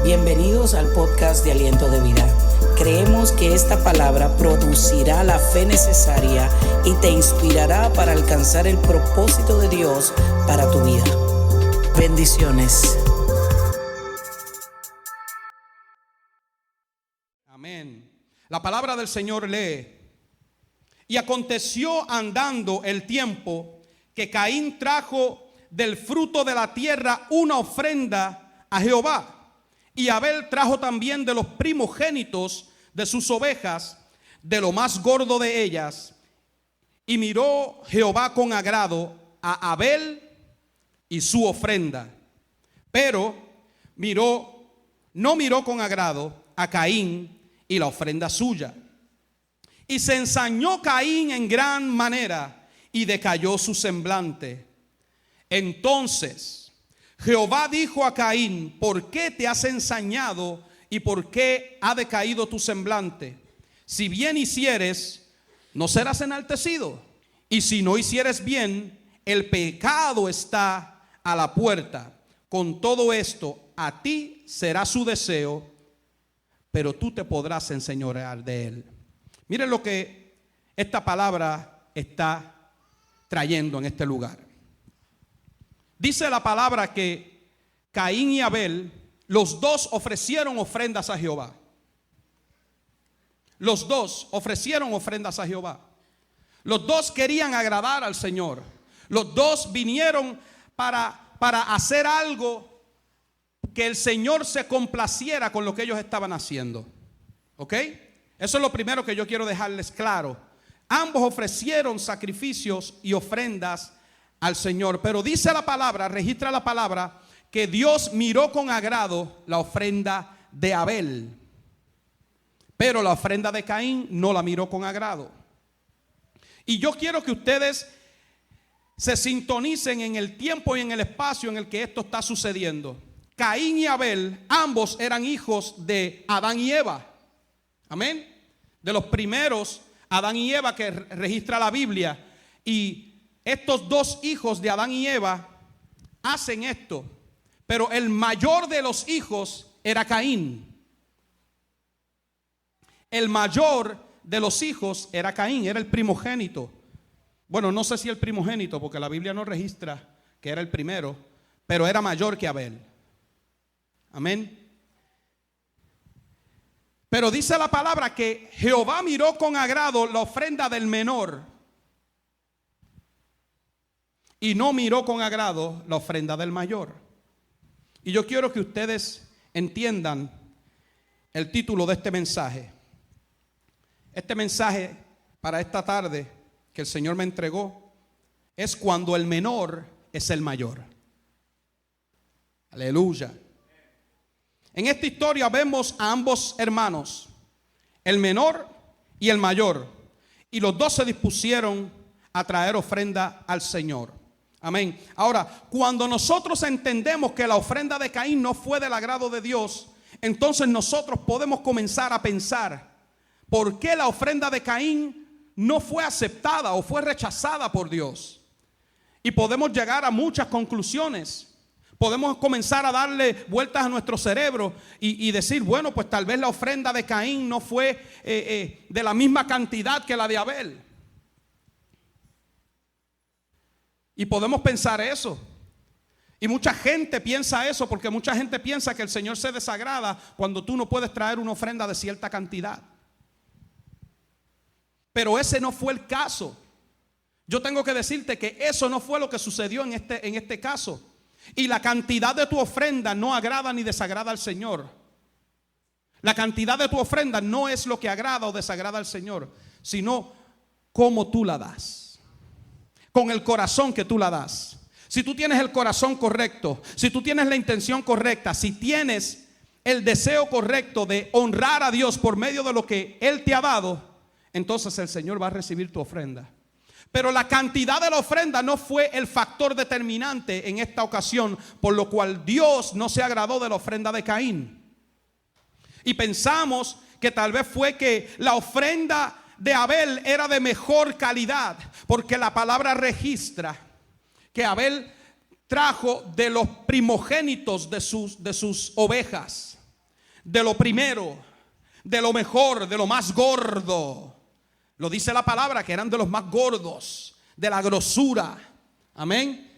Bienvenidos al podcast de Aliento de Vida. Creemos que esta palabra producirá la fe necesaria y te inspirará para alcanzar el propósito de Dios para tu vida. Bendiciones. Amén. La palabra del Señor lee: y aconteció andando el tiempo que Caín trajo del fruto de la tierra una ofrenda a Jehová. Y Abel trajo también de los primogénitos de sus ovejas, de lo más gordo de ellas. Y miró Jehová con agrado a Abel y su ofrenda, pero no miró con agrado a Caín y la ofrenda suya. Y se ensañó Caín en gran manera y decayó su semblante. Entonces Jehová dijo a Caín: ¿por qué te has ensañado y por qué ha decaído tu semblante? Si bien hicieres, no serás enaltecido, y si no hicieres bien, el pecado está a la puerta. Con todo esto, a ti será su deseo, pero tú te podrás enseñorear de él. Miren lo que esta palabra está trayendo en este lugar. Dice la palabra que Caín y Abel, los dos ofrecieron ofrendas a Jehová. Los dos ofrecieron ofrendas a Jehová. Los dos querían agradar al Señor. Los dos vinieron para hacer algo que el Señor se complaciera con lo que ellos estaban haciendo. ¿Ok? Eso es lo primero que yo quiero dejarles claro. Ambos ofrecieron sacrificios y ofrendas al Señor, pero dice la palabra, registra la palabra, que Dios miró con agrado la ofrenda de Abel, pero la ofrenda de Caín no la miró con agrado. Y yo quiero que ustedes se sintonicen en el tiempo y en el espacio en el que esto está sucediendo. Caín y Abel, ambos eran hijos de Adán y Eva. Amén. De los primeros Adán y Eva que registra la Biblia. Y estos dos hijos de Adán y Eva hacen esto, pero el mayor de los hijos era Caín. El mayor de los hijos era Caín, era el primogénito. Bueno, no sé si el primogénito, porque la Biblia no registra que era el primero, pero era mayor que Abel. Amén. Pero dice la palabra que Jehová miró con agrado la ofrenda del menor y no miró con agrado la ofrenda del mayor. Y yo quiero que ustedes entiendan el título de este mensaje. Este mensaje para esta tarde que el Señor me entregó es: cuando el menor es el mayor. Aleluya. En esta historia vemos a ambos hermanos, el menor y el mayor, y los dos se dispusieron a traer ofrenda al Señor. Amén. Ahora, cuando nosotros entendemos que la ofrenda de Caín no fue del agrado de Dios, entonces nosotros podemos comenzar a pensar: ¿por qué la ofrenda de Caín no fue aceptada o fue rechazada por Dios? Y podemos llegar a muchas conclusiones. Podemos comenzar a darle vueltas a nuestro cerebro y decir: bueno, pues tal vez la ofrenda de Caín no fue de la misma cantidad que la de Abel. Y podemos pensar eso. Y mucha gente piensa eso, porque mucha gente piensa que el Señor se desagrada cuando tú no puedes traer una ofrenda de cierta cantidad. Pero ese no fue el caso. Yo tengo que decirte que eso no fue lo que sucedió en este caso. Y la cantidad de tu ofrenda no agrada ni desagrada al Señor. La cantidad de tu ofrenda no es lo que agrada o desagrada al Señor, sino cómo tú la das. Con el corazón que tú la das. Si tú tienes el corazón correcto, si tú tienes la intención correcta, si tienes el deseo correcto de honrar a Dios por medio de lo que Él te ha dado, entonces el Señor va a recibir tu ofrenda. Pero la cantidad de la ofrenda no fue el factor determinante en esta ocasión, por lo cual Dios no se agradó de la ofrenda de Caín. Y pensamos que tal vez fue que la ofrenda de Abel era de mejor calidad, porque la palabra registra que Abel trajo de los primogénitos de sus ovejas. de lo primero, de lo mejor, de lo más gordo. Lo dice la palabra, que eran de los más gordos, de la grosura. Amén.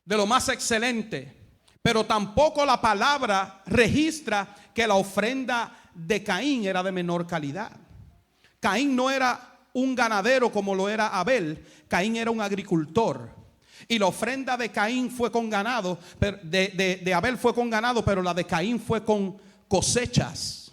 De lo más excelente. Pero tampoco la palabra registra que la ofrenda de Caín era de menor calidad. Caín no era un ganadero como lo era Abel. Caín era un agricultor. Y la ofrenda de Caín fue con ganado, de Abel fue con ganado, pero la de Caín fue con cosechas.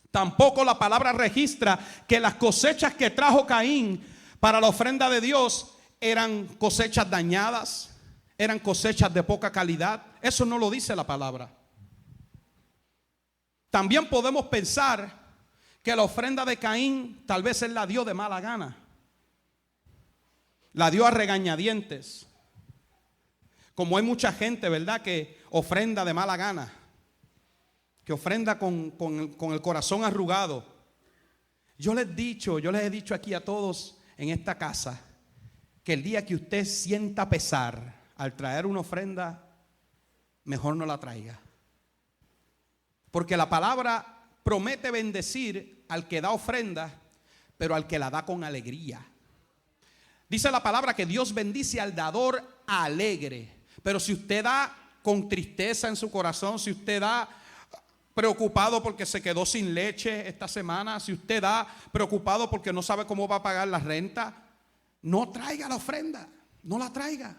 Tampoco la palabra registra que las cosechas que trajo Caín para la ofrenda de Dios eran cosechas dañadas, eran cosechas de poca calidad. Eso no lo dice la palabra. También podemos pensar que la ofrenda de Caín tal vez él la dio de mala gana. La dio a regañadientes. Como hay mucha gente, ¿verdad?, que ofrenda de mala gana, que ofrenda con el corazón arrugado. Yo les he dicho aquí a todos en esta casa, que el día que usted sienta pesar al traer una ofrenda, mejor no la traiga. Porque la palabra promete bendecir al que da ofrenda, pero al que la da con alegría. Dice la palabra que Dios bendice al dador alegre. Pero si usted da con tristeza en su corazón, si usted da preocupado porque se quedó sin leche esta semana, si usted da preocupado porque no sabe cómo va a pagar la renta, no traiga la ofrenda, no la traiga.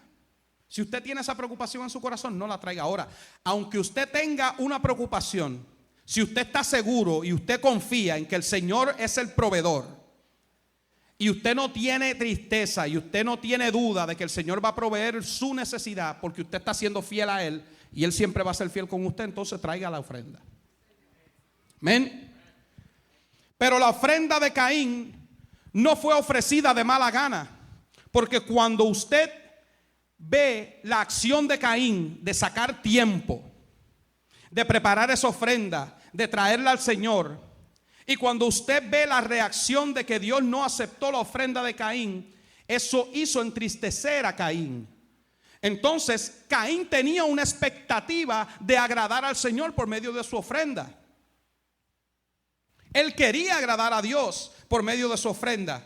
Si usted tiene esa preocupación en su corazón, no la traiga. Ahora, aunque usted tenga una preocupación, si usted está seguro y usted confía en que el Señor es el proveedor, y usted no tiene tristeza y usted no tiene duda de que el Señor va a proveer su necesidad porque usted está siendo fiel a Él y Él siempre va a ser fiel con usted, entonces traiga la ofrenda. Amén. Pero la ofrenda de Caín no fue ofrecida de mala gana, porque cuando usted ve la acción de Caín de sacar tiempo, de preparar esa ofrenda, de traerla al Señor, y cuando usted ve la reacción de que Dios no aceptó la ofrenda de Caín, eso hizo entristecer a Caín. Entonces Caín tenía una expectativa de agradar al Señor por medio de su ofrenda. Él quería agradar a Dios por medio de su ofrenda,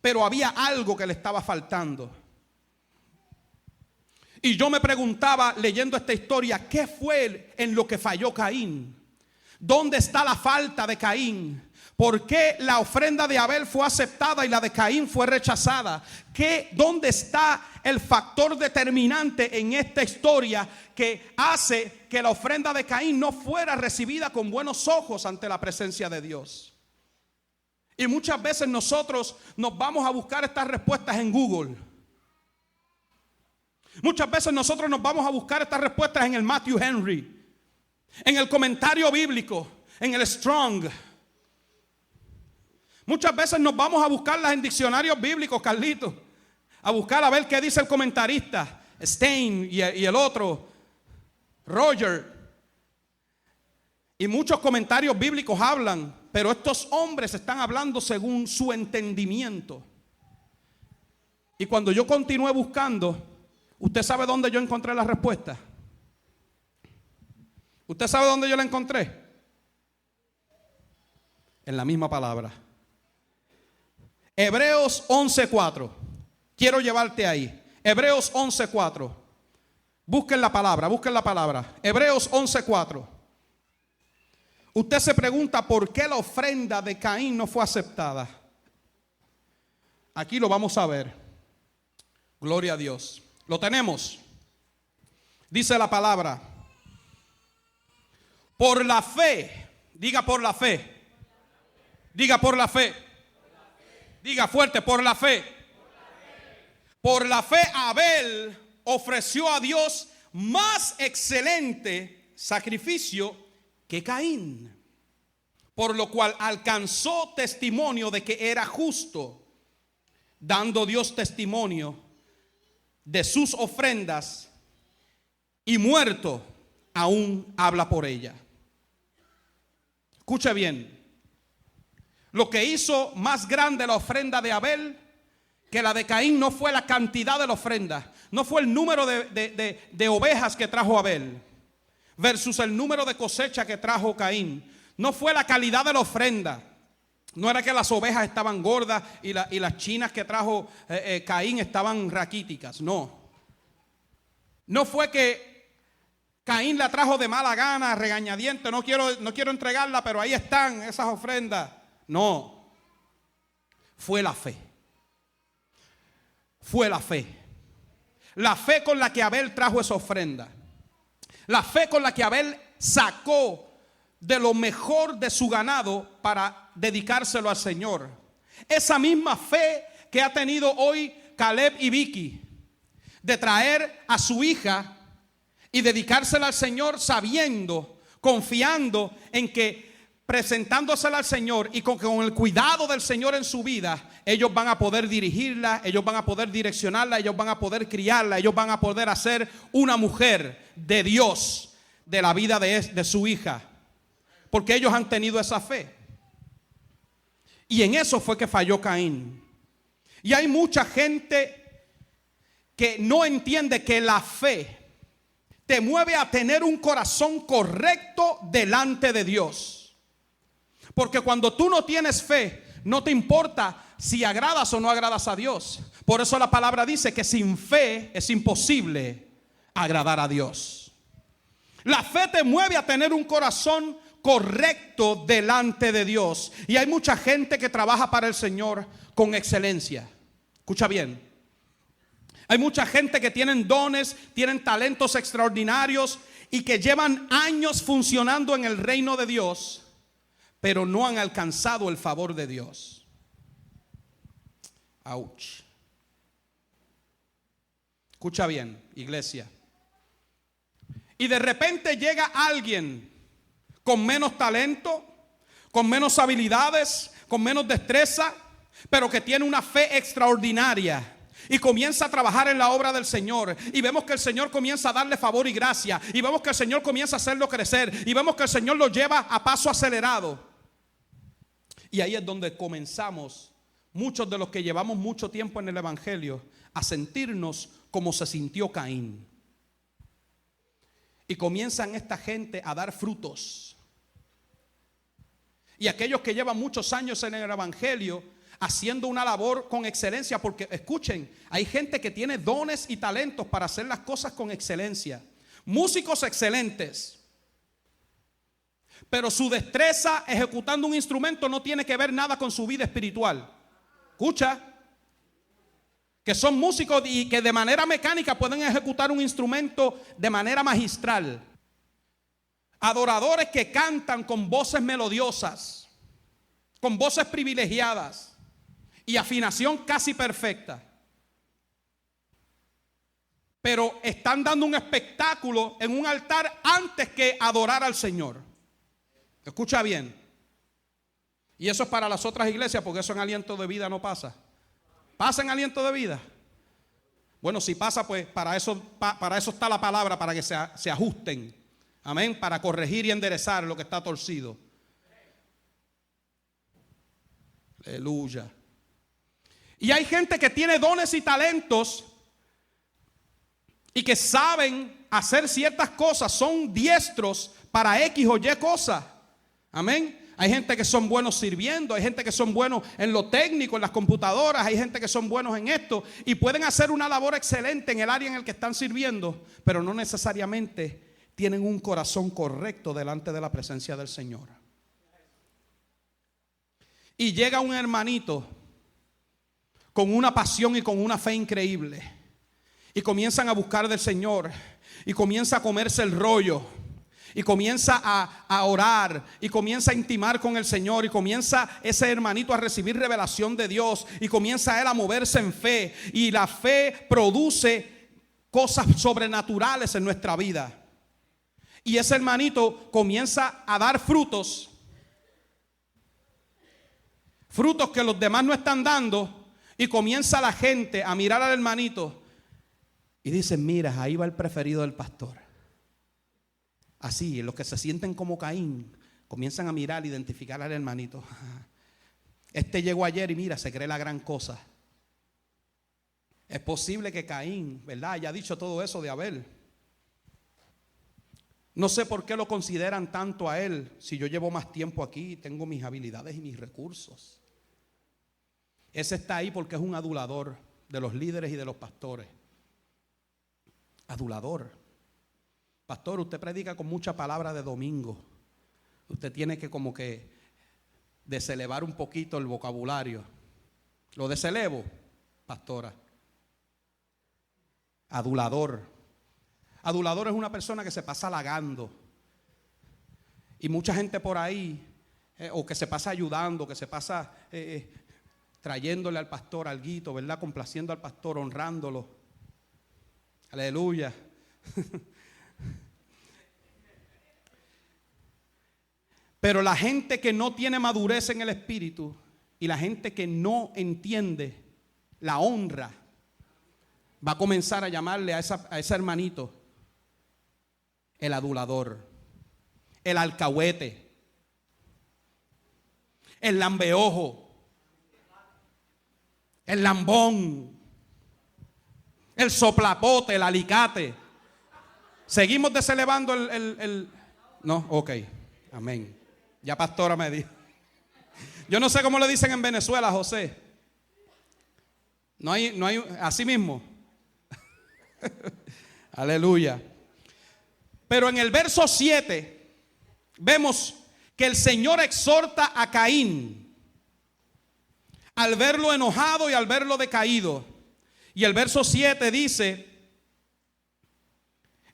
pero había algo que le estaba faltando. Y yo me preguntaba leyendo esta historia, ¿qué fue en lo que falló Caín? ¿Dónde está la falta de Caín? ¿Por qué la ofrenda de Abel fue aceptada y la de Caín fue rechazada? ¿Dónde está el factor determinante en esta historia que hace que la ofrenda de Caín no fuera recibida con buenos ojos ante la presencia de Dios? Y muchas veces nosotros nos vamos a buscar estas respuestas en Google. Muchas veces nosotros nos vamos a buscar estas respuestas en el Matthew Henry, en el comentario bíblico, en el Strong. Muchas veces nos vamos a buscarlas en diccionarios bíblicos, Carlito, a buscar a ver qué dice el comentarista Stein y el otro Roger. Y muchos comentarios bíblicos hablan, pero estos hombres están hablando según su entendimiento. Y cuando yo continué buscando, ¿usted sabe dónde yo encontré la respuesta? ¿Usted sabe dónde yo la encontré? En la misma palabra. Hebreos 11:4. Quiero llevarte ahí. Hebreos 11:4. Busquen la palabra, busquen la palabra. Hebreos 11:4. Usted se pregunta por qué la ofrenda de Caín no fue aceptada. Aquí lo vamos a ver. Gloria a Dios. Lo tenemos. Dice la palabra. Por la fe. Diga por la fe. Diga por la fe. Diga fuerte, por la fe. Por la fe Abel ofreció a Dios más excelente sacrificio que Caín, por lo cual alcanzó testimonio de que era justo, dando Dios testimonio de sus ofrendas, y muerto aún habla por ella. Escuche bien. Lo que hizo más grande la ofrenda de Abel que la de Caín no fue la cantidad de la ofrenda, no fue el número de ovejas que trajo Abel, versus el número de cosecha que trajo Caín. No fue la calidad de la ofrenda. No era que las ovejas estaban gordas y las chinas que trajo Caín estaban raquíticas. No. No fue que Caín la trajo de mala gana, regañadiente. No quiero entregarla, pero ahí están esas ofrendas. No. Fue la fe. Fue la fe. La fe con la que Abel trajo esa ofrenda. La fe con la que Abel sacó de lo mejor de su ganado para dedicárselo al Señor. Esa misma fe que ha tenido hoy Caleb y Vicky, de traer a su hija y dedicársela al Señor, sabiendo, confiando en que presentándosela al Señor y con el cuidado del Señor en su vida, ellos van a poder dirigirla, ellos van a poder direccionarla, ellos van a poder criarla, ellos van a poder hacer una mujer de Dios de la vida de su hija, porque ellos han tenido esa fe. Y en eso fue que falló Caín. Y hay mucha gente que no entiende que la fe te mueve a tener un corazón correcto delante de Dios. Porque cuando tú no tienes fe, no te importa si agradas o no agradas a Dios. Por eso la palabra dice que sin fe es imposible agradar a Dios. La fe te mueve a tener un corazón correcto delante de Dios. Y hay mucha gente que trabaja para el Señor con excelencia. Escucha bien. Hay mucha gente que tienen dones, tienen talentos extraordinarios y que llevan años funcionando en el reino de Dios, pero no han alcanzado el favor de Dios. Ouch. Escucha bien, iglesia. Y de repente llega alguien con menos talento, con menos habilidades, con menos destreza, pero que tiene una fe extraordinaria. Y comienza a trabajar en la obra del Señor. Y vemos que el Señor comienza a darle favor y gracia. Y vemos que el Señor comienza a hacerlo crecer. Y vemos que el Señor lo lleva a paso acelerado. Y ahí es donde comenzamos, muchos de los que llevamos mucho tiempo en el Evangelio, a sentirnos como se sintió Caín. Y comienzan esta gente a dar frutos. Y aquellos que llevan muchos años en el Evangelio haciendo una labor con excelencia, porque escuchen, hay gente que tiene dones y talentos para hacer las cosas con excelencia. Músicos excelentes, pero su destreza ejecutando un instrumento no tiene que ver nada con su vida espiritual. Escucha, que son músicos y que de manera mecánica pueden ejecutar un instrumento de manera magistral. Adoradores que cantan con voces melodiosas, con voces privilegiadas y afinación casi perfecta, pero están dando un espectáculo en un altar antes que adorar al Señor. Escucha bien. Y eso es para las otras iglesias, porque eso en Aliento de Vida no pasa. ¿Pasa en Aliento de Vida? Bueno, si pasa, pues para eso está la palabra, para que se ajusten. Amén, para corregir y enderezar lo que está torcido. Aleluya. Y hay gente que tiene dones y talentos y que saben hacer ciertas cosas, son diestros para X o Y cosas. Amén. Hay gente que son buenos sirviendo, hay gente que son buenos en lo técnico, en las computadoras, hay gente que son buenos en esto y pueden hacer una labor excelente en el área en el que están sirviendo, pero no necesariamente tienen un corazón correcto delante de la presencia del Señor. Y llega un hermanito con una pasión y con una fe increíble y comienzan a buscar del Señor y comienza a comerse el rollo y comienza a orar y comienza a intimar con el Señor y comienza ese hermanito a recibir revelación de Dios y comienza él a moverse en fe, y la fe produce cosas sobrenaturales en nuestra vida. Y ese hermanito comienza a dar frutos que los demás no están dando. Y comienza la gente a mirar al hermanito y dicen: mira, ahí va el preferido del pastor. Así, los que se sienten como Caín comienzan a mirar, identificar al hermanito. Este llegó ayer y mira, se cree la gran cosa. Es posible que Caín, ¿verdad?, haya dicho todo eso de Abel. No sé por qué lo consideran tanto a él si yo llevo más tiempo aquí y tengo mis habilidades y mis recursos. Ese está ahí porque es un adulador de los líderes y de los pastores. Adulador. Pastor, usted predica con mucha palabra de domingo. Usted tiene que como que deselevar un poquito el vocabulario. Lo deselevo, pastora. Adulador. Adulador es una persona que se pasa halagando. Y mucha gente por ahí, o que se pasa ayudando, que se pasa trayéndole al pastor alguito, ¿verdad? Complaciendo al pastor, honrándolo. Aleluya. Pero la gente que no tiene madurez en el espíritu y la gente que no entiende la honra, va a comenzar a llamarle a ese hermanito el adulador, el alcahuete, el lambeojo, el lambón, el soplapote, el alicate. Seguimos deselevando el... No, ok, amén. Ya pastora me dijo. Yo no sé cómo le dicen en Venezuela, José. No hay, así mismo. Aleluya. Pero en el verso 7 vemos que el Señor exhorta a Caín al verlo enojado y al verlo decaído. Y el verso 7 dice: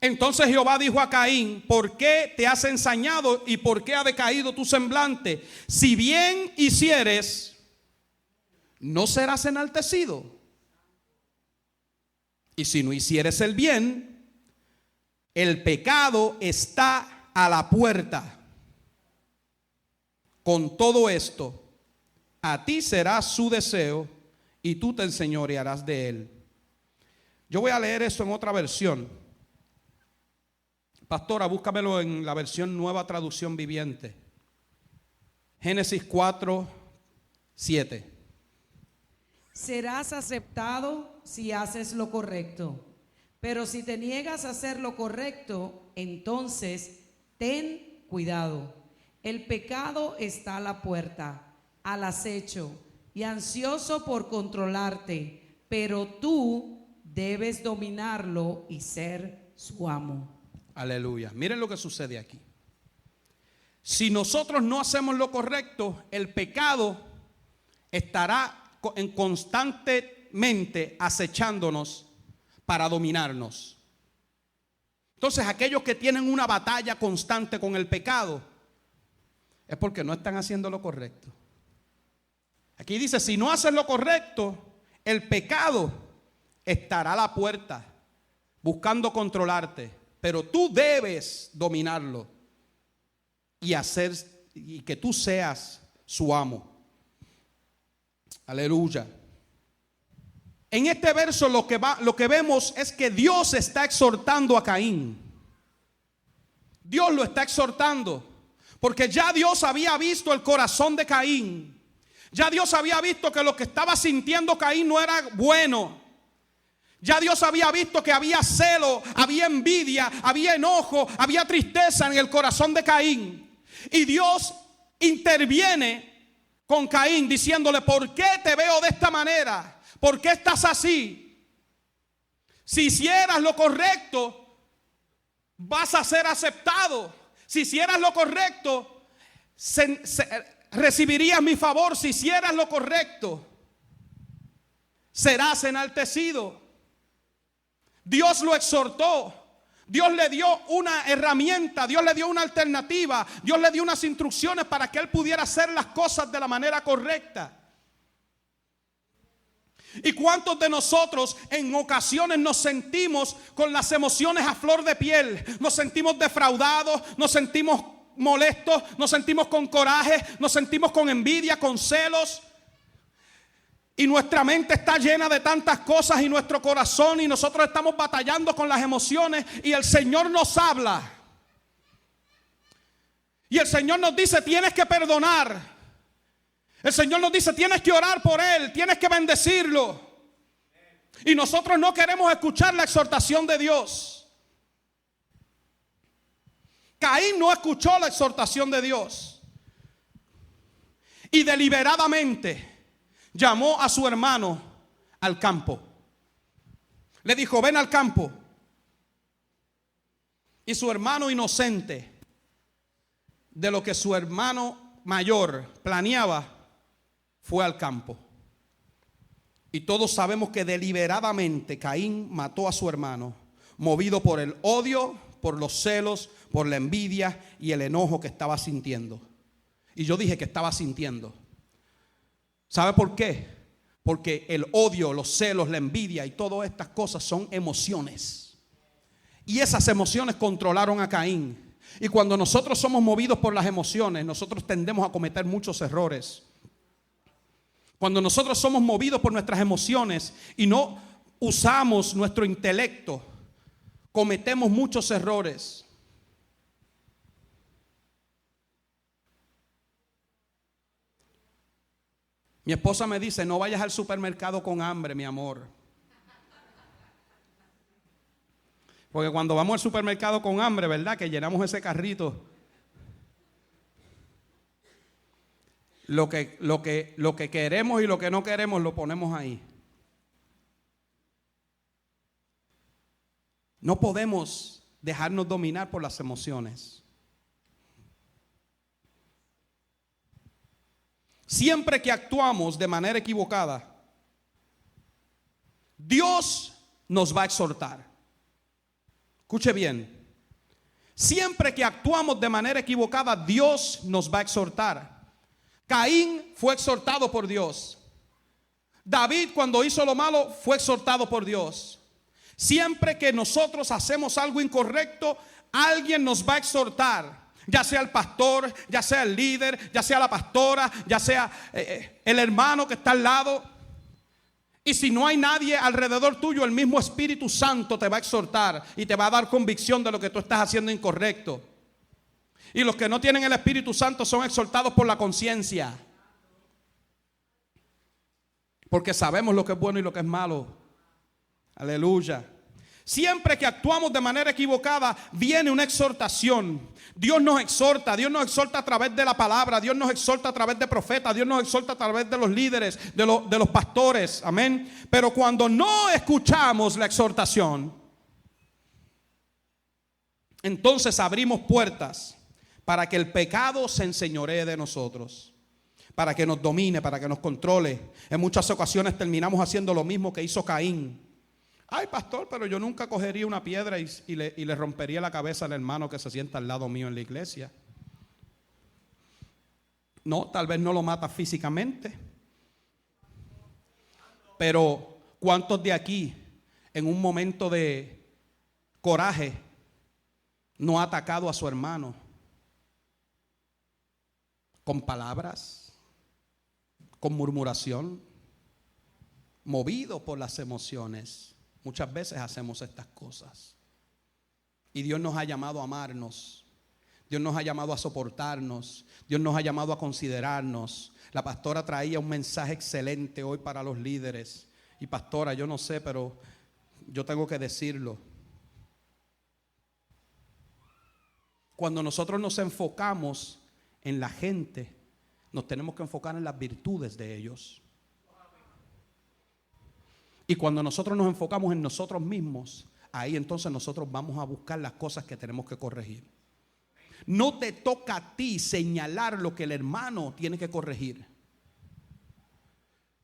entonces Jehová dijo a Caín: ¿por qué te has ensañado y por qué ha decaído tu semblante? Si bien hicieres, ¿no serás enaltecido? Y si no hicieres el bien, el pecado está a la puerta. Con todo esto, a ti será su deseo y tú te enseñorearás de él. Yo voy a leer eso en otra versión. Pastora, búscamelo en la versión Nueva Traducción Viviente. Génesis 4, 7. Serás aceptado si haces lo correcto, pero si te niegas a hacer lo correcto, entonces ten cuidado. El pecado está a la puerta, al acecho y ansioso por controlarte, pero tú debes dominarlo y ser su amo. Aleluya. Miren lo que sucede aquí. Si nosotros no hacemos lo correcto, el pecado estará constantemente acechándonos para dominarnos. Entonces, aquellos que tienen una batalla constante con el pecado es porque no están haciendo lo correcto. Aquí dice: si no haces lo correcto, el pecado estará a la puerta buscando controlarte, pero tú debes dominarlo y que tú seas su amo. Aleluya. En este verso lo que vemos es que Dios está exhortando a Caín. Dios lo está exhortando porque ya Dios había visto el corazón de Caín. Ya Dios había visto que lo que estaba sintiendo Caín no era bueno. Ya Dios había visto que había celo, había envidia, había enojo, había tristeza en el corazón de Caín. Y Dios interviene con Caín diciéndole: ¿por qué te veo de esta manera? ¿Por qué estás así? Si hicieras lo correcto, vas a ser aceptado. Si hicieras lo correcto, recibirías mi favor. Si hicieras lo correcto, serás enaltecido. Dios lo exhortó. Dios le dio una herramienta, Dios le dio una alternativa, Dios le dio unas instrucciones para que él pudiera hacer las cosas de la manera correcta. ¿Y cuántos de nosotros en ocasiones nos sentimos con las emociones a flor de piel? Nos sentimos defraudados, nos sentimos molestos, nos sentimos con coraje, nos sentimos con envidia, con celos. Y nuestra mente está llena de tantas cosas y nuestro corazón, y nosotros estamos batallando con las emociones, y el Señor nos habla. Y el Señor nos dice: tienes que perdonar. El Señor nos dice: tienes que orar por él, tienes que bendecirlo. Y nosotros no queremos escuchar la exhortación de Dios. Caín no escuchó la exhortación de Dios y deliberadamente llamó a su hermano al campo. Le dijo: ven al campo. Y su hermano, inocente de lo que su hermano mayor planeaba, fue al campo. Y todos sabemos que deliberadamente Caín mató a su hermano, movido por el odio, por los celos, por la envidia y el enojo que estaba sintiendo. Y yo dije que estaba sintiendo. ¿Sabe por qué? Porque el odio, los celos, la envidia y todas estas cosas son emociones. Y esas emociones controlaron a Caín. Y cuando nosotros somos movidos por las emociones, nosotros tendemos a cometer muchos errores. Cuando nosotros somos movidos por nuestras emociones y no usamos nuestro intelecto, cometemos muchos errores. Mi esposa me dice: no vayas al supermercado con hambre, mi amor. Porque cuando vamos al supermercado con hambre, ¿verdad? Que llenamos ese carrito. Lo que queremos y lo que no queremos lo ponemos ahí. No podemos dejarnos dominar por las emociones. Siempre que actuamos de manera equivocada, Dios nos va a exhortar. Escuche bien. Siempre que actuamos de manera equivocada, Dios nos va a exhortar. Caín fue exhortado por Dios. David, cuando hizo lo malo, fue exhortado por Dios. Siempre que nosotros hacemos algo incorrecto, alguien nos va a exhortar. Ya sea el pastor, ya sea el líder, ya sea la pastora, ya sea el hermano que está al lado. Y si no hay nadie alrededor tuyo, el mismo Espíritu Santo te va a exhortar y te va a dar convicción de lo que tú estás haciendo incorrecto. Y los que no tienen el Espíritu Santo son exhortados por la conciencia. Porque sabemos lo que es bueno y lo que es malo. Aleluya. Siempre que actuamos de manera equivocada, viene una exhortación. Dios nos exhorta a través de la palabra, Dios nos exhorta a través de profetas, Dios nos exhorta a través de los líderes, de los pastores, amén. Pero cuando no escuchamos la exhortación, entonces abrimos puertas para que el pecado se enseñoree de nosotros, para que nos domine, para que nos controle. En muchas ocasiones terminamos haciendo lo mismo que hizo Caín. Ay, pastor, pero yo nunca cogería una piedra y le rompería la cabeza al hermano que se sienta al lado mío en la iglesia. No, tal vez no lo mata físicamente. Pero ¿cuántos de aquí en un momento de coraje no ha atacado a su hermano? Con palabras, con murmuración, movido por las emociones. Muchas veces hacemos estas cosas. Y Dios nos ha llamado a amarnos. Dios nos ha llamado a soportarnos. Dios nos ha llamado a considerarnos. La pastora traía un mensaje excelente hoy para los líderes. Y pastora, yo no sé, pero yo tengo que decirlo. Cuando nosotros nos enfocamos en la gente, nos tenemos que enfocar en las virtudes de ellos. Y cuando nosotros nos enfocamos en nosotros mismos, ahí entonces nosotros vamos a buscar las cosas que tenemos que corregir. No te toca a ti señalar lo que el hermano tiene que corregir.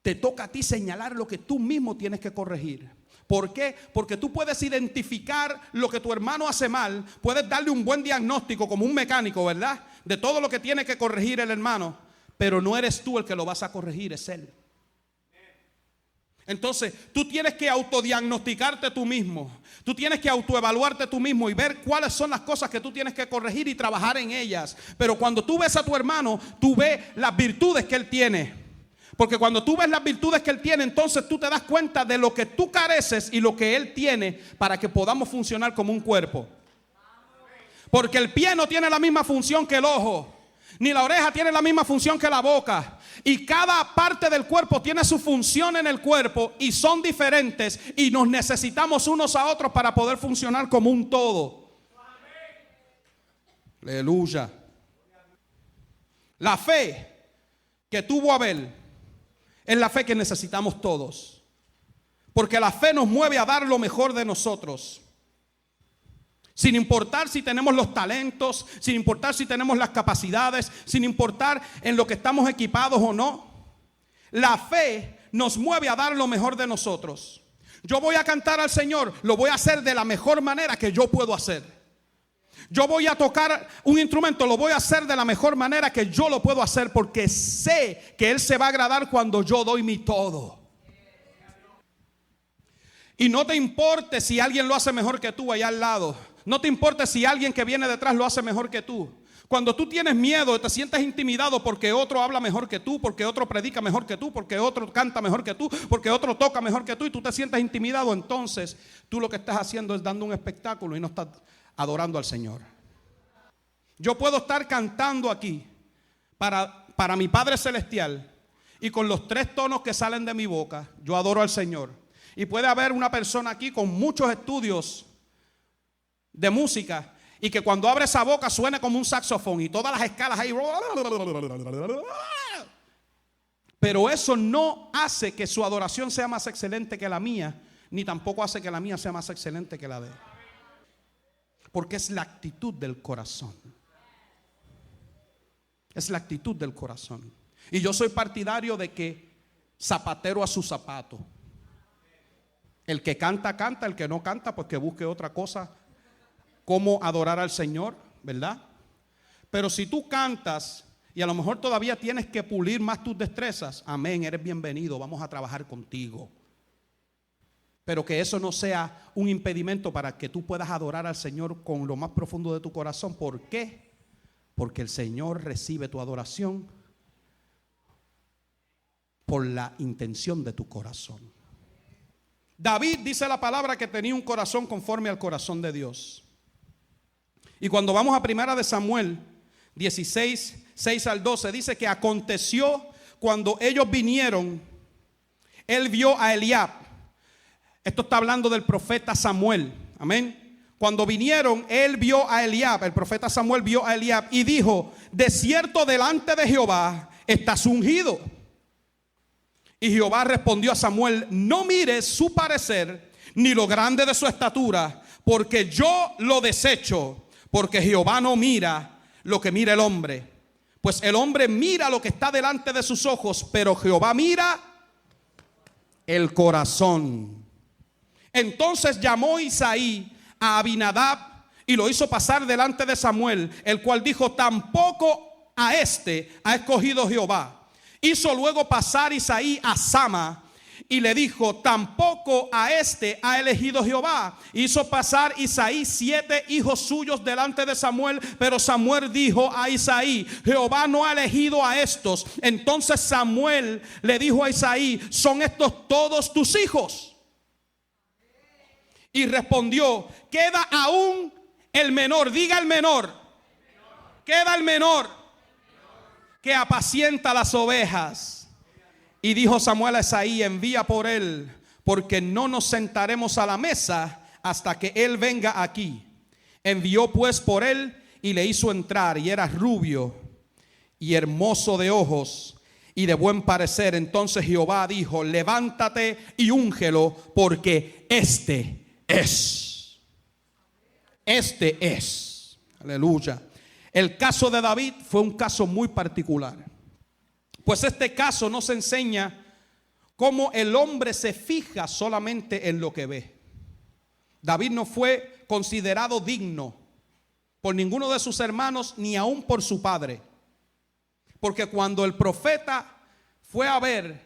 Te toca a ti señalar lo que tú mismo tienes que corregir. ¿Por qué? Porque tú puedes identificar lo que tu hermano hace mal, puedes darle un buen diagnóstico como un mecánico, ¿verdad? De todo lo que tiene que corregir el hermano, pero no eres tú el que lo vas a corregir, es él. Entonces, tú tienes que autodiagnosticarte tú mismo. Tú tienes que autoevaluarte tú mismo y ver cuáles son las cosas que tú tienes que corregir y trabajar en ellas. Pero cuando tú ves a tu hermano, tú ves las virtudes que él tiene. Porque cuando tú ves las virtudes que él tiene, entonces tú te das cuenta de lo que tú careces y lo que él tiene para que podamos funcionar como un cuerpo. Porque el pie no tiene la misma función que el ojo, ni la oreja tiene la misma función que la boca. Y cada parte del cuerpo tiene su función en el cuerpo y son diferentes y nos necesitamos unos a otros para poder funcionar como un todo. Aleluya. La fe que tuvo Abel es la fe que necesitamos todos. Porque la fe nos mueve a dar lo mejor de nosotros. Sin importar si tenemos los talentos, sin importar si tenemos las capacidades, sin importar en lo que estamos equipados o no. La fe nos mueve a dar lo mejor de nosotros. Yo voy a cantar al Señor, lo voy a hacer de la mejor manera que yo puedo hacer. Yo voy a tocar un instrumento, lo voy a hacer de la mejor manera que yo lo puedo hacer, porque sé que Él se va a agradar cuando yo doy mi todo. Y no te importe si alguien lo hace mejor que tú allá al lado. No te importe si alguien que viene detrás lo hace mejor que tú. Cuando tú tienes miedo, te sientes intimidado porque otro habla mejor que tú, porque otro predica mejor que tú, porque otro canta mejor que tú, porque otro toca mejor que tú, y tú te sientes intimidado, entonces tú lo que estás haciendo es dando un espectáculo y no estás adorando al Señor. Yo puedo estar cantando aquí para mi Padre Celestial, y con los 3 tonos que salen de mi boca, yo adoro al Señor. Y puede haber una persona aquí con muchos estudios de música, y que cuando abre esa boca suene como un saxofón y todas las escalas ahí. Pero eso no hace que su adoración sea más excelente que la mía, ni tampoco hace que la mía sea más excelente que la de él. Porque es la actitud del corazón. Es la actitud del corazón. Y yo soy partidario de que zapatero a su zapato. El que canta, canta. El que no canta, pues que busque otra cosa. Cómo adorar al Señor, ¿verdad? Pero si tú cantas y a lo mejor todavía tienes que pulir más tus destrezas, amén, eres bienvenido, vamos a trabajar contigo. Pero que eso no sea un impedimento para que tú puedas adorar al Señor con lo más profundo de tu corazón. ¿Por qué? Porque el Señor recibe tu adoración por la intención de tu corazón. David, dice la palabra, que tenía un corazón conforme al corazón de Dios. Y cuando vamos a Primera de Samuel 16, 6 al 12, dice que aconteció cuando ellos vinieron, él vio a Eliab. Esto está hablando del profeta Samuel, amén. Cuando vinieron, él vio a Eliab, el profeta Samuel vio a Eliab y dijo: de cierto delante de Jehová estás ungido. Y Jehová respondió a Samuel: no mires su parecer ni lo grande de su estatura, porque yo lo desecho. Porque Jehová no mira lo que mira el hombre, pues el hombre mira lo que está delante de sus ojos, pero Jehová mira el corazón. Entonces llamó Isaí a Abinadab y lo hizo pasar delante de Samuel, el cual dijo: tampoco a este ha escogido Jehová. Hizo luego pasar Isaí a Sama y le dijo: tampoco a este ha elegido Jehová. Hizo pasar Isaí 7 hijos suyos delante de Samuel, pero Samuel dijo a Isaí: Jehová no ha elegido a estos. Entonces Samuel le dijo a Isaí: ¿son estos todos tus hijos? Y respondió: queda aún el menor. Diga el menor. Queda el menor que apacienta las ovejas. Y dijo Samuel a Isaí: envía por él, porque no nos sentaremos a la mesa hasta que él venga aquí. Envió pues por él y le hizo entrar, y era rubio y hermoso de ojos y de buen parecer. Entonces Jehová dijo: levántate y úngelo, porque este es. Este es. Aleluya. El caso de David fue un caso muy particular. Pues este caso nos enseña cómo el hombre se fija solamente en lo que ve. David no fue considerado digno por ninguno de sus hermanos, ni aún por su padre. Porque cuando el profeta fue a ver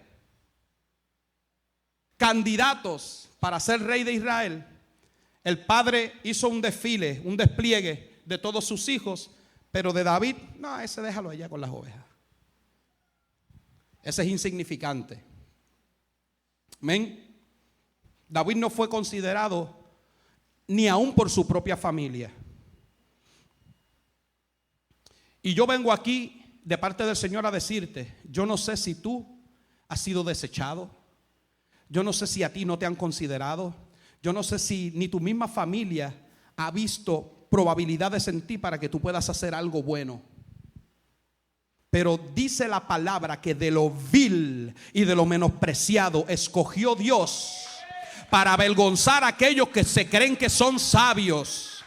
candidatos para ser rey de Israel, el padre hizo un desfile, un despliegue de todos sus hijos, pero de David, no, ese déjalo allá con las ovejas. Ese es insignificante. Amén. David no fue considerado ni aún por su propia familia. Y yo vengo aquí de parte del Señor a decirte: yo no sé si tú has sido desechado. Yo no sé si a ti no te han considerado. Yo no sé si ni tu misma familia ha visto probabilidades en ti para que tú puedas hacer algo bueno. Pero dice la palabra que de lo vil y de lo menospreciado escogió Dios para avergonzar a aquellos que se creen que son sabios.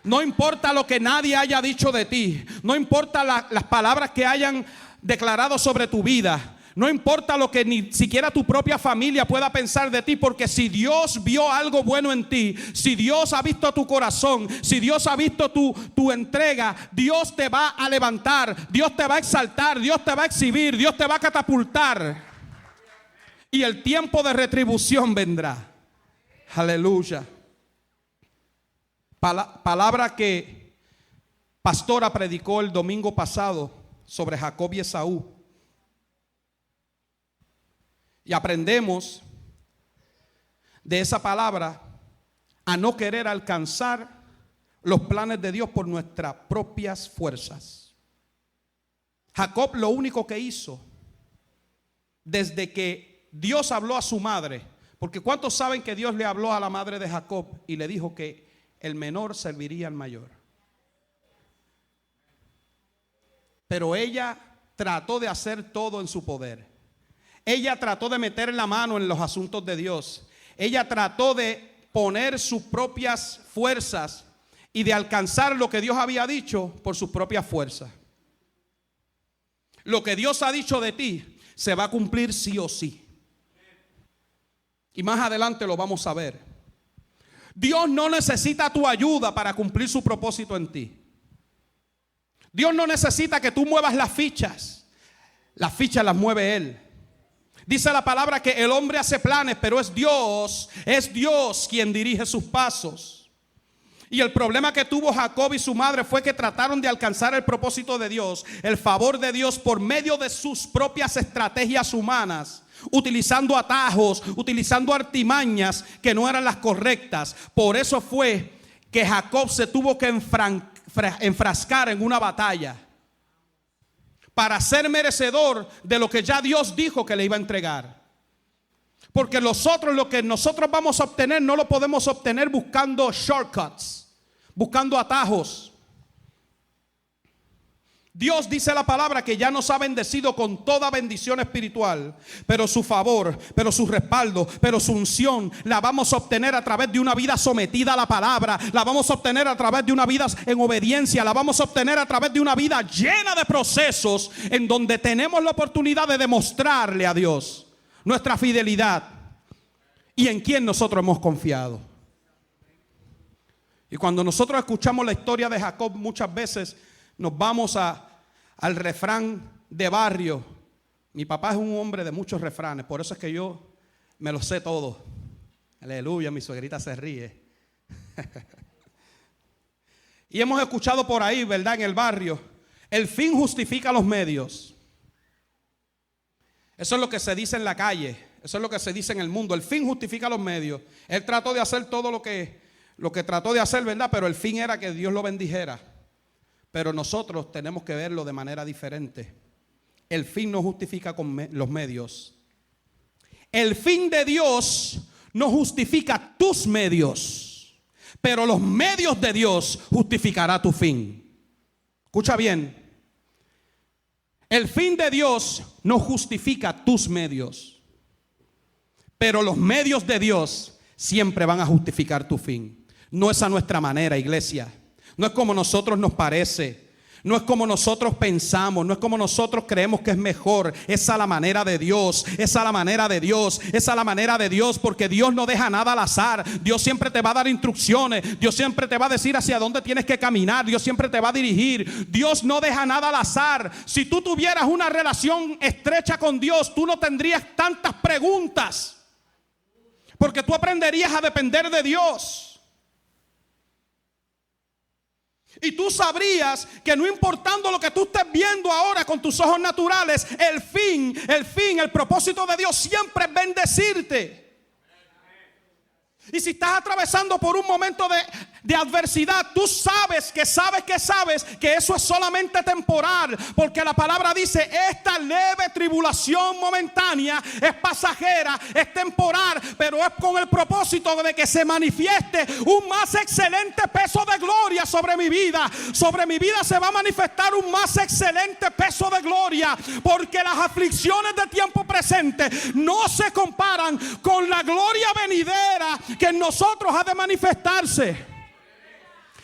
No importa lo que nadie haya dicho de ti, no importa las palabras que hayan declarado sobre tu vida, no importa lo que ni siquiera tu propia familia pueda pensar de ti, porque si Dios vio algo bueno en ti, si Dios ha visto tu corazón, si Dios ha visto tu entrega, Dios te va a levantar, Dios te va a exaltar, Dios te va a exhibir, Dios te va a catapultar. Y el tiempo de retribución vendrá. Aleluya. Palabra que Pastora predicó el domingo pasado sobre Jacob y Esaú. Y aprendemos de esa palabra a no querer alcanzar los planes de Dios por nuestras propias fuerzas. Jacob lo único que hizo desde que Dios habló a su madre, porque ¿cuántos saben que Dios le habló a la madre de Jacob y le dijo que el menor serviría al mayor? Pero ella trató de hacer todo en su poder. Ella trató de meter la mano en los asuntos de Dios. Ella trató de poner sus propias fuerzas y de alcanzar lo que Dios había dicho por sus propias fuerzas. Lo que Dios ha dicho de ti se va a cumplir sí o sí. Y más adelante lo vamos a ver. Dios no necesita tu ayuda para cumplir su propósito en ti. Dios no necesita que tú muevas las fichas. Las fichas las mueve Él. Dice la palabra que el hombre hace planes, pero es Dios quien dirige sus pasos. Y el problema que tuvo Jacob y su madre fue que trataron de alcanzar el propósito de Dios, el favor de Dios, por medio de sus propias estrategias humanas, utilizando atajos, utilizando artimañas que no eran las correctas. Por eso fue que Jacob se tuvo que enfrascar en una batalla para ser merecedor de lo que ya Dios dijo que le iba a entregar. Porque lo que nosotros vamos a obtener no lo podemos obtener buscando shortcuts, buscando atajos. Dios dice la palabra que ya nos ha bendecido con toda bendición espiritual, pero su favor, pero su respaldo, pero su unción la vamos a obtener a través de una vida sometida a la palabra, la vamos a obtener a través de una vida en obediencia, la vamos a obtener a través de una vida llena de procesos en donde tenemos la oportunidad de demostrarle a Dios nuestra fidelidad y en quién nosotros hemos confiado. Y cuando nosotros escuchamos la historia de Jacob, muchas veces nos vamos al refrán de barrio. Mi papá es un hombre de muchos refranes, por eso es que yo me lo sé todo. Aleluya, mi suegrita se ríe. Y hemos escuchado por ahí, ¿verdad? En el barrio, el fin justifica los medios. Eso es lo que se dice en la calle, eso es lo que se dice en el mundo. El fin justifica los medios. Él trató de hacer todo lo que trató de hacer, ¿verdad? Pero el fin era que Dios lo bendijera. Pero nosotros tenemos que verlo de manera diferente. El fin no justifica con los medios. El fin de Dios no justifica tus medios, pero los medios de Dios justificará tu fin. Escucha bien. El fin de Dios no justifica tus medios, pero los medios de Dios siempre van a justificar tu fin. No es a nuestra manera, iglesia. No es como nosotros nos parece, no es como nosotros pensamos, no es como nosotros creemos que es mejor. Es a la manera de Dios, es a la manera de Dios, es a la manera de Dios, porque Dios no deja nada al azar. Dios siempre te va a dar instrucciones, Dios siempre te va a decir hacia dónde tienes que caminar, Dios siempre te va a dirigir. Dios no deja nada al azar. Si tú tuvieras una relación estrecha con Dios, tú no tendrías tantas preguntas, porque tú aprenderías a depender de Dios. Y tú sabrías que no importando lo que tú estés viendo ahora con tus ojos naturales, el propósito de Dios siempre es bendecirte. Y si estás atravesando por un momento de adversidad, tú sabes que eso es solamente temporal, porque la palabra dice: esta leve tribulación momentánea es pasajera, es temporal, pero es con el propósito de que se manifieste un más excelente peso de gloria sobre mi vida. Sobre mi vida se va a manifestar un más excelente peso de gloria, porque las aflicciones de tiempo presente no se comparan con la gloria venidera que en nosotros ha de manifestarse.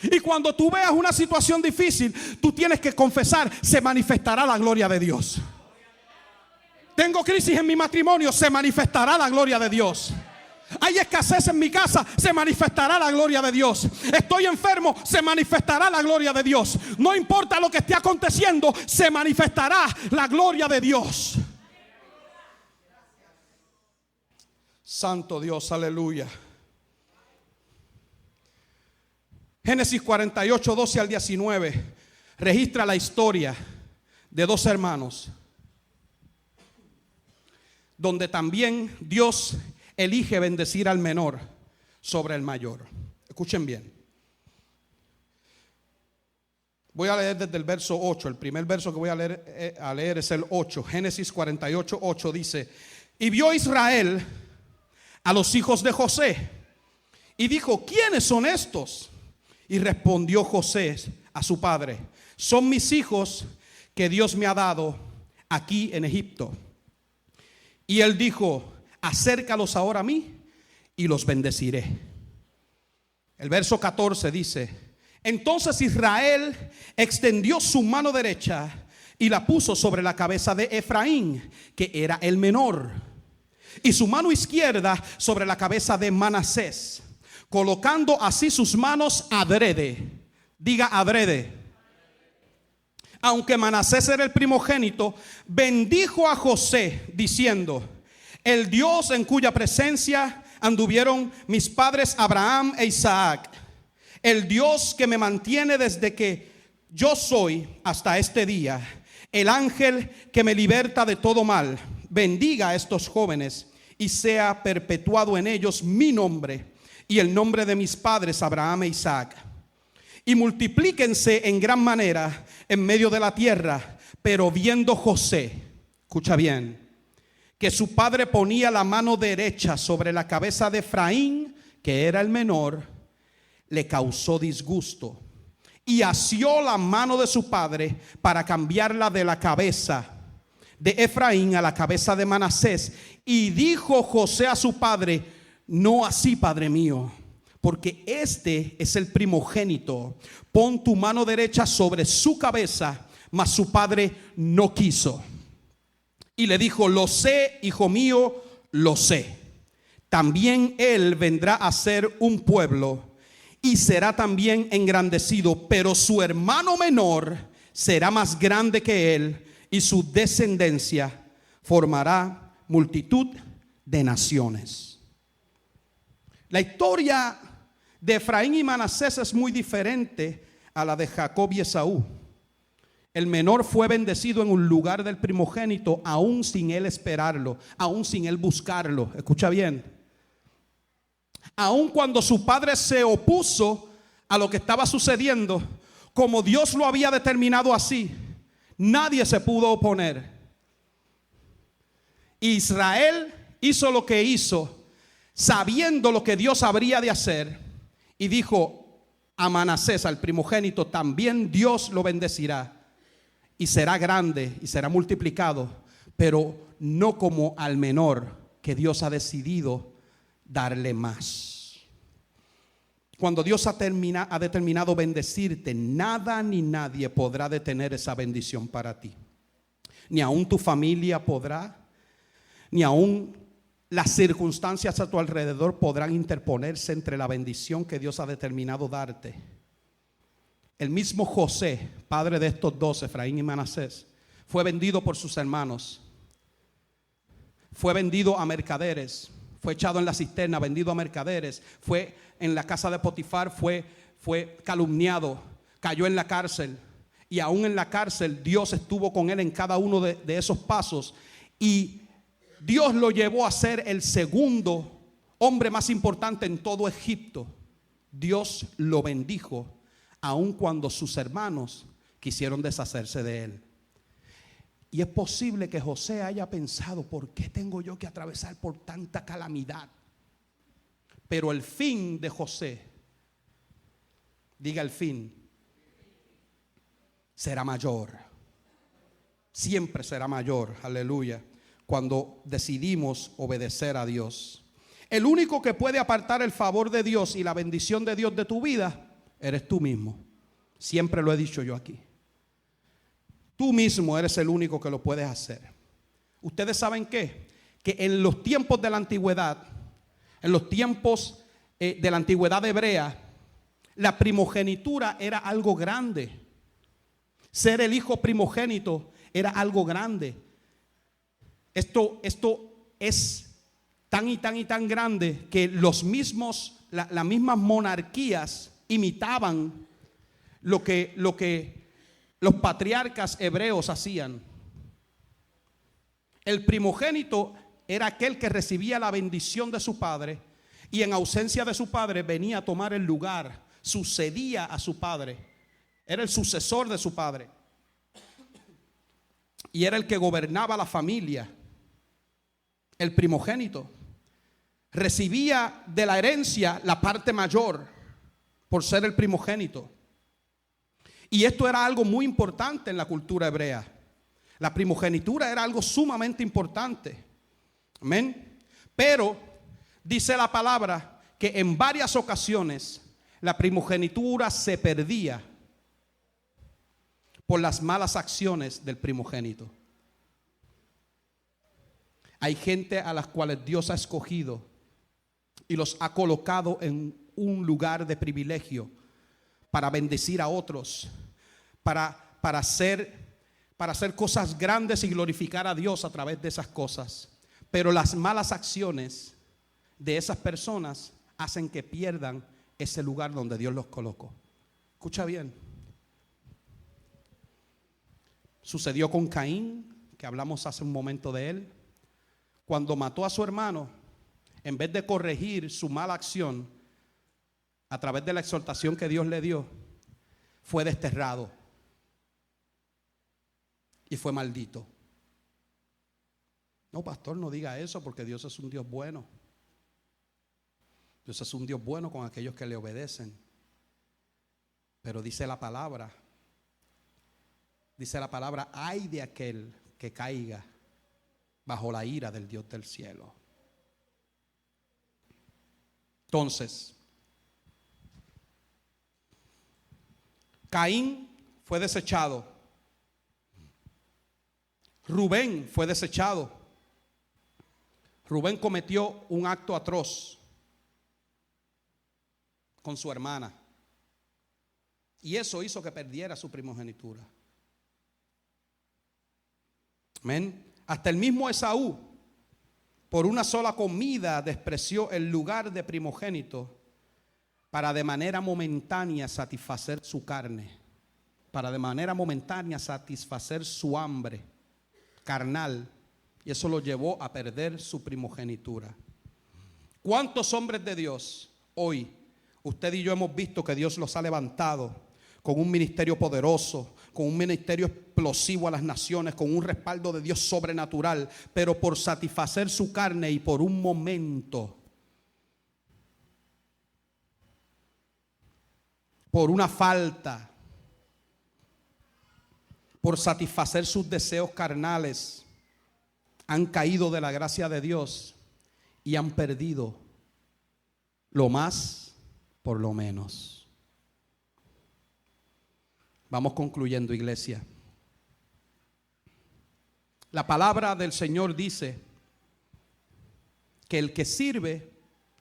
Y cuando tú veas una situación difícil, tú tienes que confesar: se manifestará la gloria de Dios. Tengo crisis en mi matrimonio, se manifestará la gloria de Dios. Hay escasez en mi casa, se manifestará la gloria de Dios. Estoy enfermo, se manifestará la gloria de Dios. No importa lo que esté aconteciendo, se manifestará la gloria de Dios. Santo Dios, aleluya. Génesis 48, 12 al 19 registra la historia de dos hermanos, donde también Dios elige bendecir al menor sobre el mayor. Escuchen bien. Voy a leer desde el verso 8. El primer verso que voy a leer es el 8. Génesis 48, 8 dice: y vio Israel a los hijos de José y dijo: ¿quiénes son estos? Y respondió José a su padre: son mis hijos que Dios me ha dado aquí en Egipto. Y él dijo: acércalos ahora a mí y los bendeciré. El verso 14 dice: entonces Israel extendió su mano derecha y la puso sobre la cabeza de Efraín, que era el menor, y su mano izquierda sobre la cabeza de Manasés, colocando así sus manos adrede. Diga adrede. Aunque Manasés era el primogénito, bendijo a José diciendo: el Dios en cuya presencia anduvieron mis padres Abraham e Isaac, el Dios que me mantiene desde que yo soy hasta este día, el ángel que me liberta de todo mal, bendiga a estos jóvenes y sea perpetuado en ellos mi nombre y el nombre de mis padres Abraham e Isaac, y multiplíquense en gran manera en medio de la tierra. Pero viendo José, escucha bien, que su padre ponía la mano derecha sobre la cabeza de Efraín, que era el menor, le causó disgusto y asió la mano de su padre para cambiarla de la cabeza de Efraín a la cabeza de Manasés. Y dijo José a su padre: no así, padre mío, porque este es el primogénito. Pon tu mano derecha sobre su cabeza. Mas su padre no quiso. Y le dijo: lo sé, hijo mío, lo sé. También él vendrá a ser un pueblo y será también engrandecido, pero su hermano menor será más grande que él, y su descendencia formará multitud de naciones. La historia de Efraín y Manasés es muy diferente a la de Jacob y Esaú. El menor fue bendecido en un lugar del primogénito, aún sin él esperarlo, aún sin él buscarlo. Escucha bien. Aún cuando su padre se opuso a lo que estaba sucediendo, como Dios lo había determinado así, nadie se pudo oponer. Israel hizo lo que hizo, sabiendo lo que Dios habría de hacer, y dijo a Manasés, al primogénito: también Dios lo bendecirá y será grande y será multiplicado, pero no como al menor, que Dios ha decidido darle más. Cuando Dios ha determinado bendecirte, nada ni nadie podrá detener esa bendición para ti. Ni aún tu familia podrá, ni aún las circunstancias a tu alrededor podrán interponerse entre la bendición que Dios ha determinado darte. El mismo José, padre de estos dos, Efraín y Manasés, fue vendido por sus hermanos. Fue vendido a mercaderes. Fue echado en la cisterna, vendido a mercaderes. Fue en la casa de Potifar, fue calumniado. Cayó en la cárcel. Y aún en la cárcel Dios estuvo con él en cada uno de esos pasos. Y Dios lo llevó a ser el segundo hombre más importante en todo Egipto, Dios lo bendijo, aun cuando sus hermanos quisieron deshacerse de él. Y es posible que José haya pensado, ¿por qué tengo yo que atravesar por tanta calamidad? Pero el fin de José, diga el fin, será mayor. Siempre será mayor, aleluya, cuando decidimos obedecer a Dios. El único que puede apartar el favor de Dios y la bendición de Dios de tu vida, eres tú mismo. Siempre lo he dicho yo aquí. Tú mismo eres el único que lo puedes hacer. Ustedes saben qué, que en los tiempos de la antigüedad, en los tiempos de la antigüedad hebrea, la primogenitura era algo grande. Ser el hijo primogénito era algo grande. Esto es tan grande que las mismas monarquías imitaban lo que los patriarcas hebreos hacían. El primogénito era aquel que recibía la bendición de su padre y en ausencia de su padre venía a tomar el lugar, sucedía a su padre, era el sucesor de su padre y era el que gobernaba la familia. El primogénito recibía de la herencia la parte mayor por ser el primogénito. Y esto era algo muy importante en la cultura hebrea. La primogenitura era algo sumamente importante. Amén. Pero dice la palabra que en varias ocasiones la primogenitura se perdía por las malas acciones del primogénito. Hay gente a las cuales Dios ha escogido y los ha colocado en un lugar de privilegio para bendecir a otros, para hacer cosas grandes y glorificar a Dios a través de esas cosas. Pero las malas acciones de esas personas hacen que pierdan ese lugar donde Dios los colocó. Escucha bien. Sucedió con Caín, que hablamos hace un momento de él. Cuando mató a su hermano, en vez de corregir su mala acción a través de la exhortación que Dios le dio, fue desterrado y fue maldito. No, pastor, no diga eso, porque Dios es un Dios bueno. Dios es un Dios bueno con aquellos que le obedecen. Pero dice la palabra, ay de aquel que caiga bajo la ira del Dios del cielo. Entonces, Caín fue desechado. Rubén fue desechado. Rubén cometió un acto atroz con su hermana. Y eso hizo que perdiera su primogenitura. Amén. Hasta el mismo Esaú, por una sola comida, despreció el lugar de primogénito para de manera momentánea satisfacer su carne, para de manera momentánea satisfacer su hambre carnal, y eso lo llevó a perder su primogenitura. ¿Cuántos hombres de Dios hoy, usted y yo, hemos visto que Dios los ha levantado con un ministerio poderoso, con un ministerio explosivo a las naciones, con un respaldo de Dios sobrenatural, pero por satisfacer su carne y por un momento, por una falta, por satisfacer sus deseos carnales, han caído de la gracia de Dios y han perdido lo más por lo menos. Vamos concluyendo, iglesia. La palabra del Señor dice que el que sirve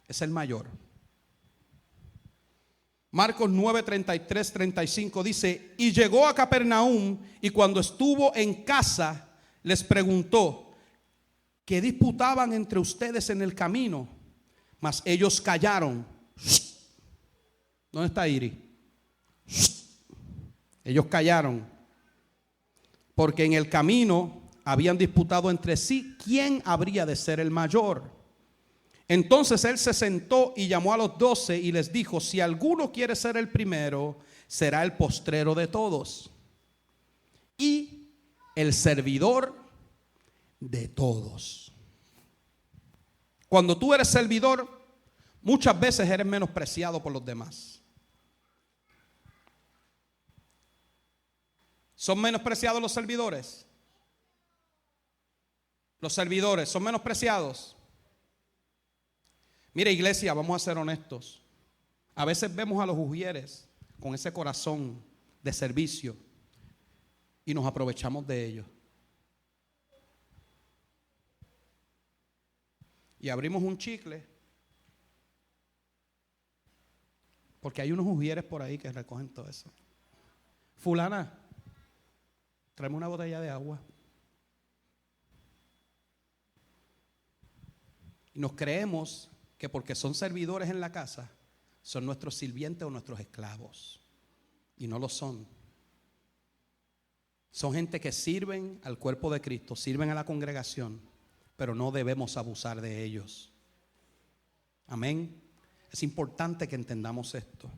es el mayor. Marcos 9, 33, 35 dice: y llegó a Capernaum, y cuando estuvo en casa les preguntó: ¿qué disputaban entre ustedes en el camino? Mas ellos callaron. ¿Dónde está Iris? Ellos callaron, porque en el camino habían disputado entre sí quién habría de ser el mayor. Entonces él se sentó y llamó a los 12 y les dijo: si alguno quiere ser el primero, será el postrero de todos y el servidor de todos. Cuando tú eres servidor, muchas veces eres menospreciado por los demás. ¿Son menospreciados los servidores? Los servidores son menospreciados. Mire, iglesia, vamos a ser honestos. A veces vemos a los ujieres con ese corazón de servicio y nos aprovechamos de ellos. Y abrimos un chicle, porque hay unos ujieres por ahí que recogen todo eso. Fulana, tráeme una botella de agua. Y nos creemos que porque son servidores en la casa, son nuestros sirvientes o nuestros esclavos. Y no lo son. Son gente que sirven al cuerpo de Cristo, sirven a la congregación, pero no debemos abusar de ellos. Amén. Es importante que entendamos esto.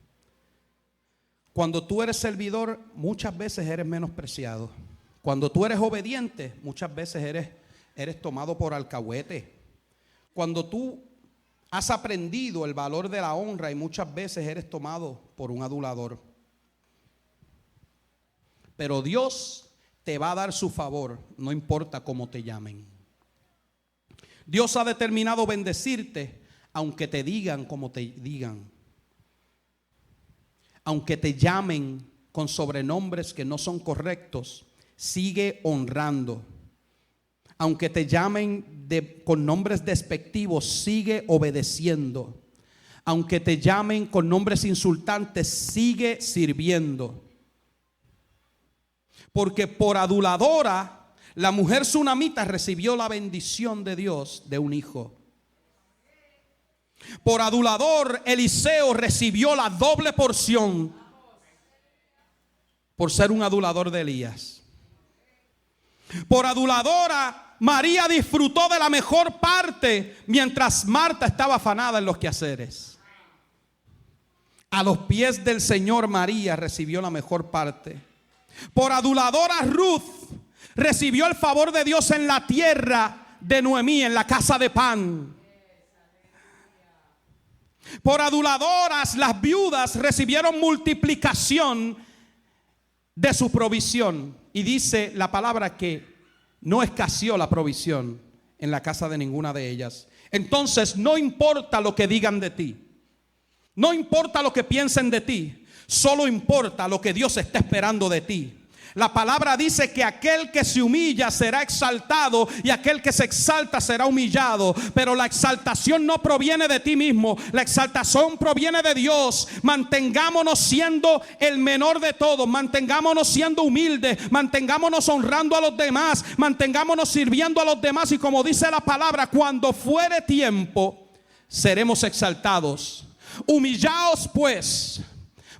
Cuando tú eres servidor, muchas veces eres menospreciado. Cuando tú eres obediente, muchas veces eres tomado por alcahuete. Cuando tú has aprendido el valor de la honra, y muchas veces eres tomado por un adulador. Pero Dios te va a dar su favor, no importa cómo te llamen. Dios ha determinado bendecirte, aunque te digan como te digan. Aunque te llamen con sobrenombres que no son correctos, sigue honrando. Aunque te llamen con nombres despectivos, sigue obedeciendo. Aunque te llamen con nombres insultantes, sigue sirviendo. Porque por aduladora, la mujer sunamita recibió la bendición de Dios de un hijo. Por adulador, Eliseo recibió la doble porción por ser un adulador de Elías. Por aduladora, María disfrutó de la mejor parte, mientras Marta estaba afanada en los quehaceres. A los pies del Señor, María recibió la mejor parte. Por aduladora, Ruth recibió el favor de Dios en la tierra de Noemí, en la casa de pan. Por aduladoras, las viudas recibieron multiplicación de su provisión. Y dice la palabra que no escaseó la provisión en la casa de ninguna de ellas. Entonces, no importa lo que digan de ti, no importa lo que piensen de ti, solo importa lo que Dios está esperando de ti. La palabra dice que aquel que se humilla será exaltado y aquel que se exalta será humillado. Pero la exaltación no proviene de ti mismo, la exaltación proviene de Dios. Mantengámonos siendo el menor de todos, mantengámonos siendo humildes, mantengámonos honrando a los demás, mantengámonos sirviendo a los demás. Y como dice la palabra, cuando fuere tiempo, seremos exaltados. Humillaos pues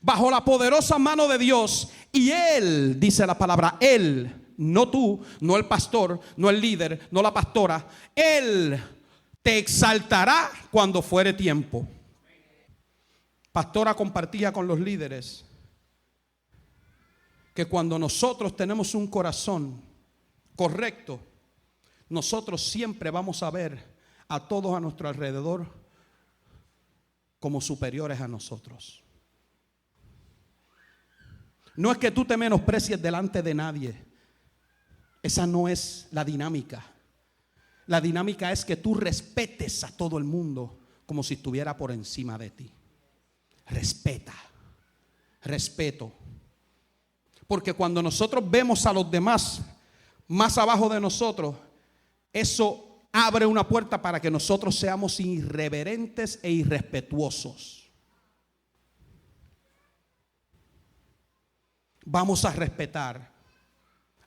bajo la poderosa mano de Dios, y Él, dice la palabra, Él, no tú, no el pastor, no el líder, no la pastora, Él te exaltará cuando fuere tiempo. Pastora compartía con los líderes que cuando nosotros tenemos un corazón correcto, nosotros siempre vamos a ver a todos a nuestro alrededor como superiores a nosotros. No es que tú te menosprecies delante de nadie. Esa no es la dinámica. La dinámica es que tú respetes a todo el mundo como si estuviera por encima de ti. Respeta. Respeto. Porque cuando nosotros vemos a los demás más abajo de nosotros, eso abre una puerta para que nosotros seamos irreverentes e irrespetuosos. Vamos a respetar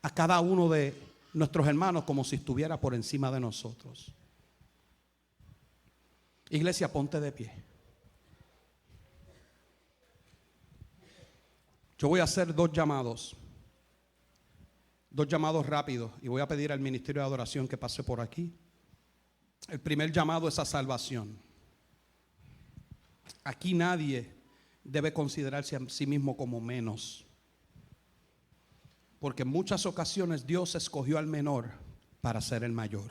a cada uno de nuestros hermanos como si estuviera por encima de nosotros. Iglesia, ponte de pie. Yo voy a hacer dos llamados rápidos, y voy a pedir al ministerio de adoración que pase por aquí. El primer llamado es a salvación. Aquí nadie debe considerarse a sí mismo como menos, porque en muchas ocasiones Dios escogió al menor para ser el mayor.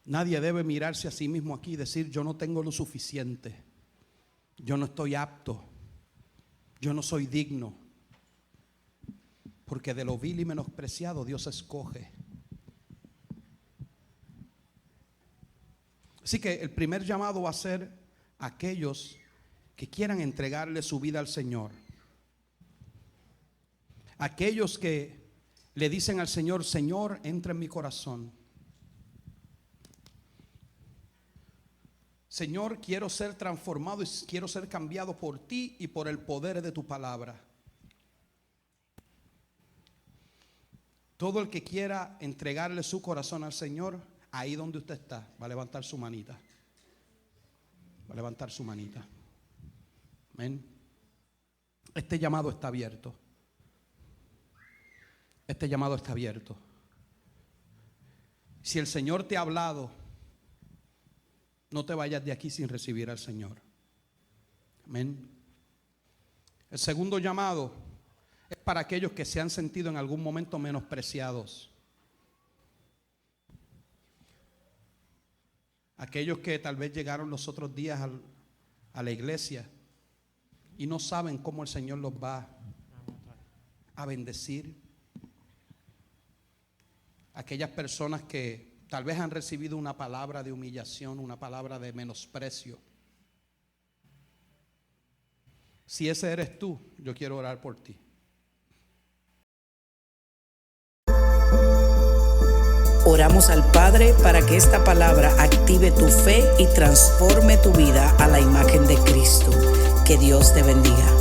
Nadie debe mirarse a sí mismo aquí y decir: yo no tengo lo suficiente, yo no estoy apto, yo no soy digno, porque de lo vil y menospreciado Dios escoge. Así que el primer llamado va a ser a aquellos que quieran entregarle su vida al Señor. Aquellos que le dicen al Señor: Señor, entra en mi corazón. Señor, quiero ser transformado y quiero ser cambiado por ti y por el poder de tu palabra. Todo el que quiera entregarle su corazón al Señor, ahí donde usted está, va a levantar su manita. Va a levantar su manita. Amén. Este llamado está abierto. Este llamado está abierto. Si el Señor te ha hablado, no te vayas de aquí sin recibir al Señor. Amén. El segundo llamado es para aquellos que se han sentido en algún momento menospreciados. Aquellos que tal vez llegaron los otros días a la iglesia y no saben cómo el Señor los va a bendecir. Aquellas personas que tal vez han recibido una palabra de humillación, una palabra de menosprecio. Si ese eres tú, yo quiero orar por ti. Oramos al Padre para que esta palabra active tu fe y transforme tu vida a la imagen de Cristo. Que Dios te bendiga.